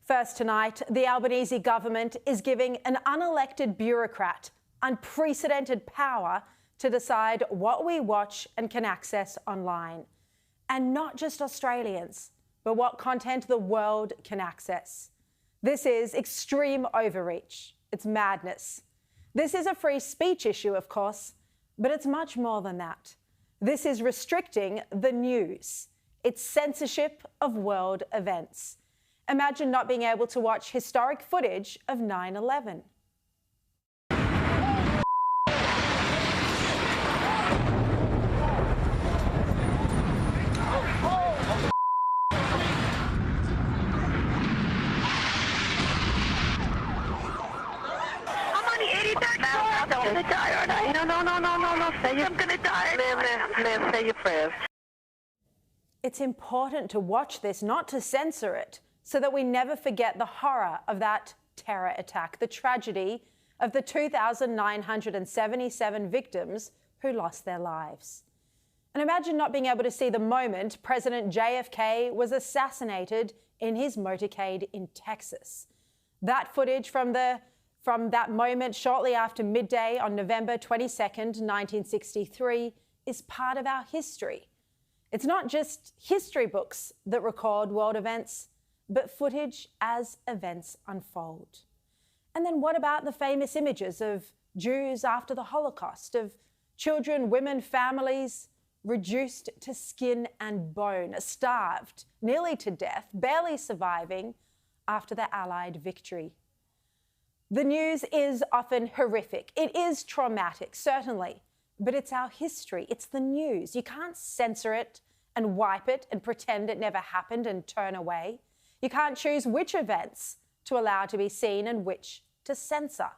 First tonight, the Albanese government is giving an unelected bureaucrat unprecedented power to decide what we watch and can access online. And not just Australians, but what content the world can access. This is extreme overreach. It's madness. This is a free speech issue, of course, but it's much more than that. This is restricting the news. It's censorship of world events. Imagine not being able to watch historic footage of 9/11. I'm gonna die, aren't I? No. Say I'm gonna die. Live, say your prayers. It's important to watch this, not to censor it, so that we never forget the horror of that terror attack, the tragedy of the 2,977 victims who lost their lives. And imagine not being able to see the moment President JFK was assassinated in his motorcade in Texas. That footage from that moment shortly after midday on November 22nd, 1963 is part of our history. It's not just history books that record world events, but footage as events unfold. And then what about the famous images of Jews after the Holocaust, of children, women, families reduced to skin and bone, starved, nearly to death, barely surviving after the Allied victory? The news is often horrific. It is traumatic, certainly, but it's our history. It's the news. You can't censor it and wipe it and pretend it never happened and turn away. You can't choose which events to allow to be seen and which to censor.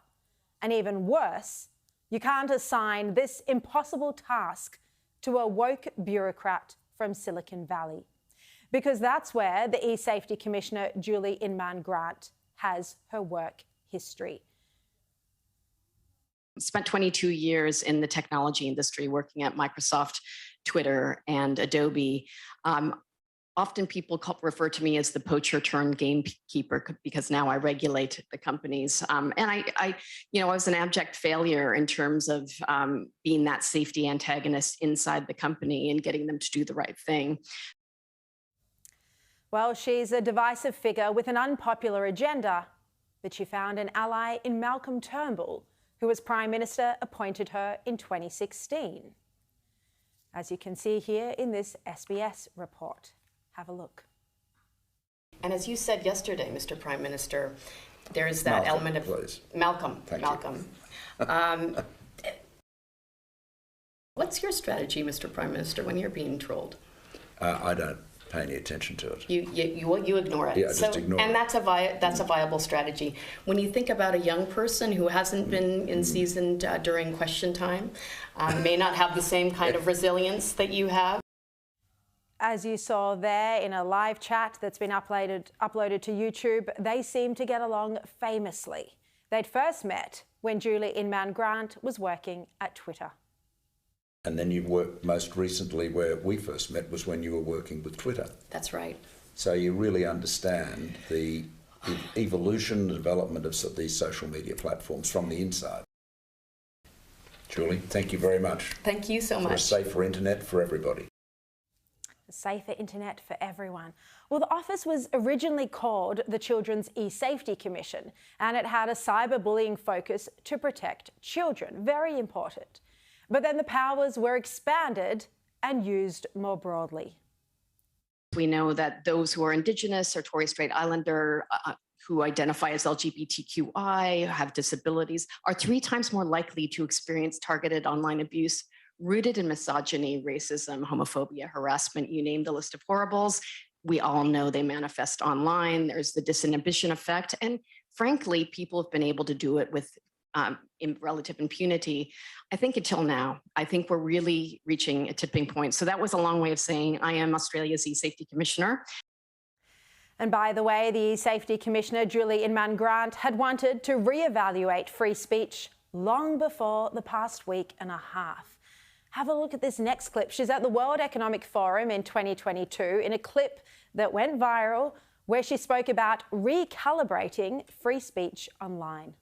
And even worse, you can't assign this impossible task to a woke bureaucrat from Silicon Valley, because that's where the eSafety Commissioner, Julie Inman-Grant, has her work history. Spent 22 years in the technology industry working at Microsoft, Twitter, and Adobe. Often people refer to me as the poacher turned gamekeeper because now I regulate the companies. And I was an abject failure in terms of being that safety antagonist inside the company and getting them to do the right thing. Well, she's a divisive figure with an unpopular agenda, but she found an ally in Malcolm Turnbull, who as Prime Minister appointed her in 2016. As you can see here in this SBS report. Have a look. And as you said yesterday, Mr. Prime Minister, there is that element of... Please. Malcolm. Thank Malcolm. What's your strategy, Mr. Prime Minister, when you're being trolled? I don't pay any attention to it. You ignore it. Yeah, just ignore it. And that's a viable strategy. When you think about a young person who hasn't been in season during question time, may not have the same kind of resilience that you have. As you saw there in a live chat that's been uploaded to YouTube, they seem to get along famously. They'd first met when Julie Inman-Grant was working at Twitter. And then you worked most recently, where we first met was when you were working with Twitter. That's right. So you really understand the evolution, the development of these social media platforms from the inside. Julie, thank you very much. Thank you so much. For a safer internet for everybody. A safer internet for everyone. Well, the office was originally called the Children's eSafety Commission, and it had a cyberbullying focus to protect children. Very important. But then the powers were expanded and used more broadly. We know that those who are Indigenous or Torres Strait Islander, who identify as LGBTQI, have disabilities, are 3 times more likely to experience targeted online abuse rooted in misogyny, racism, homophobia, harassment, you name the list of horribles. We all know they manifest online. There's the disinhibition effect. And frankly, people have been able to do it with in relative impunity, I think, until now. I think we're really reaching a tipping point. So that was a long way of saying I am Australia's eSafety Commissioner. And by the way, the eSafety Commissioner, Julie Inman-Grant, had wanted to reevaluate free speech long before the past week and a half. Have a look at this next clip. She's at the World Economic Forum in 2022 in a clip that went viral where she spoke about recalibrating free speech online.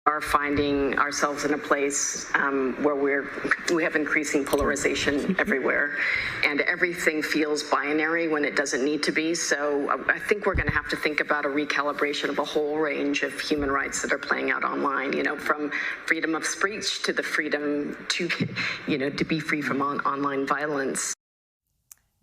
Are finding ourselves in a place where we have increasing polarization everywhere, and everything feels binary when it doesn't need to be. So I think we're going to have to think about a recalibration of a whole range of human rights that are playing out online, you know, from freedom of speech to the freedom to, you know, to be free from online violence.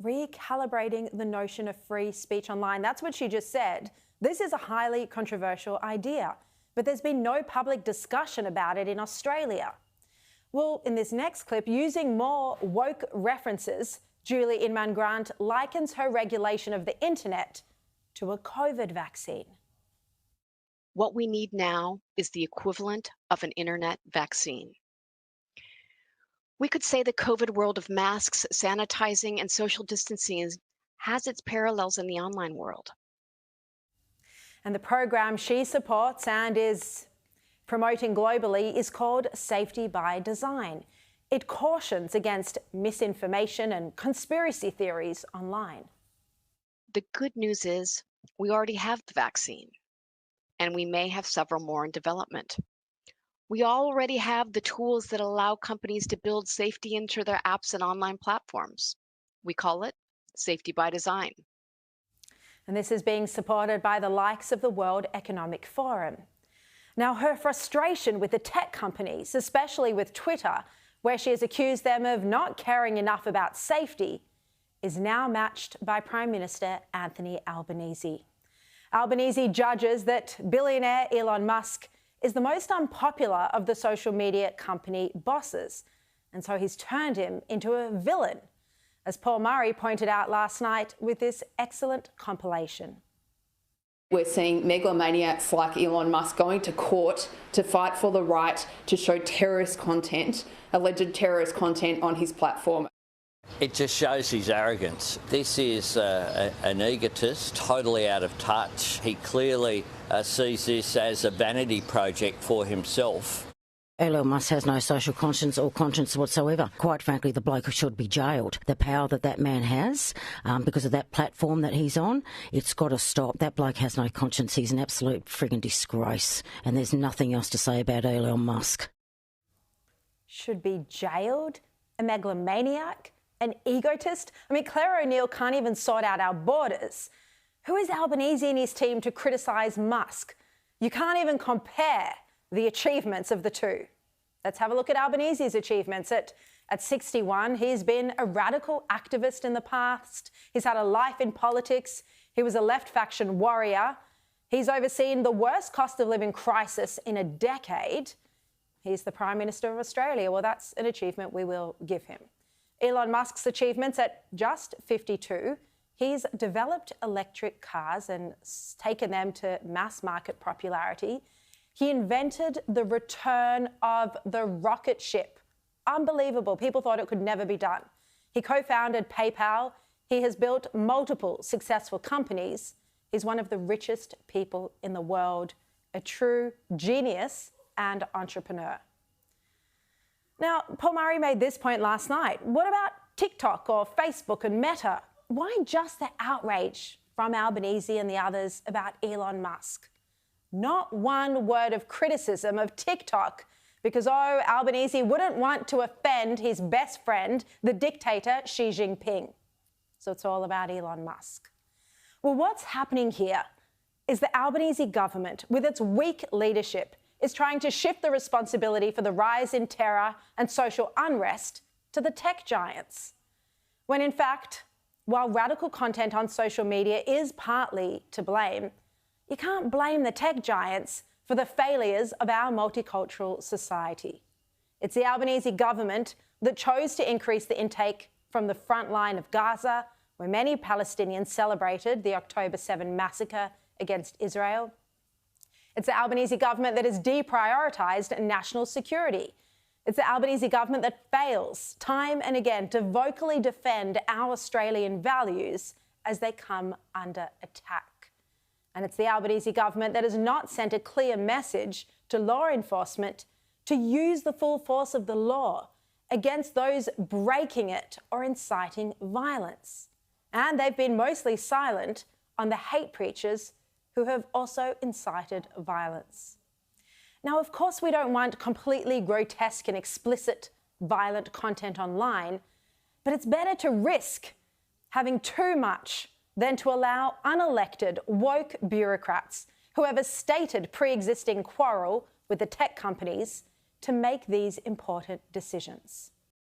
Recalibrating the notion of free speech online. That's what she just said. This is a highly controversial idea, but there's been no public discussion about it in Australia. Well, in this next clip, using more woke references, Julie Inman-Grant likens her regulation of the internet to a COVID vaccine. What we need now is the equivalent of an internet vaccine. We could say the COVID world of masks, sanitizing, and social distancing has its parallels in the online world. And the program she supports and is promoting globally is called Safety by Design. It cautions against misinformation and conspiracy theories online. The good news is we already have the vaccine, and we may have several more in development. We already have the tools that allow companies to build safety into their apps and online platforms. We call it Safety by Design. And this is being supported by the likes of the World Economic Forum. Now, her frustration with the tech companies, especially with Twitter, where she has accused them of not caring enough about safety, is now matched by Prime Minister Anthony Albanese. Albanese judges that billionaire Elon Musk is the most unpopular of the social media company bosses, and so he's turned him into a villain, as Paul Murray pointed out last night with this excellent compilation. We're seeing megalomaniacs like Elon Musk going to court to fight for the right to show terrorist content, alleged terrorist content on his platform. It just shows his arrogance. This is an egotist, totally out of touch. He clearly sees this as a vanity project for himself. Elon Musk has no social conscience or conscience whatsoever. Quite frankly, the bloke should be jailed. The power that man has, because of that platform that he's on, it's got to stop. That bloke has no conscience. He's an absolute frigging disgrace. And there's nothing else to say about Elon Musk. Should be jailed? A megalomaniac? An egotist? I mean, Claire O'Neill can't even sort out our borders. Who is Albanese and his team to criticise Musk? You can't even compare the achievements of the two. Let's have a look at Albanese's achievements. At 61, he's been a radical activist in the past. He's had a life in politics. He was a left faction warrior. He's overseen the worst cost of living crisis in a decade. He's the Prime Minister of Australia. Well, that's an achievement we will give him. Elon Musk's achievements at just 52. He's developed electric cars and taken them to mass market popularity. He invented the return of the rocket ship. Unbelievable. People thought it could never be done. He co-founded PayPal. He has built multiple successful companies. He's one of the richest people in the world, a true genius and entrepreneur. Now, Paul Murray made this point last night. What about TikTok or Facebook and Meta? Why just the outrage from Albanese and the others about Elon Musk? Not one word of criticism of TikTok because, oh, Albanese wouldn't want to offend his best friend, the dictator Xi Jinping. So it's all about Elon Musk. Well, what's happening here is the Albanese government, with its weak leadership, is trying to shift the responsibility for the rise in terror and social unrest to the tech giants. When in fact, while radical content on social media is partly to blame, you can't blame the tech giants for the failures of our multicultural society. It's the Albanese government that chose to increase the intake from the front line of Gaza, where many Palestinians celebrated the October 7 massacre against Israel. It's the Albanese government that has deprioritised national security. It's the Albanese government that fails time and again to vocally defend our Australian values as they come under attack. And it's the Albanese government that has not sent a clear message to law enforcement to use the full force of the law against those breaking it or inciting violence. And they've been mostly silent on the hate preachers who have also incited violence. Now, of course, we don't want completely grotesque and explicit violent content online, but it's better to risk having too much than to allow unelected, woke bureaucrats who have a stated pre-existing quarrel with the tech companies to make these important decisions.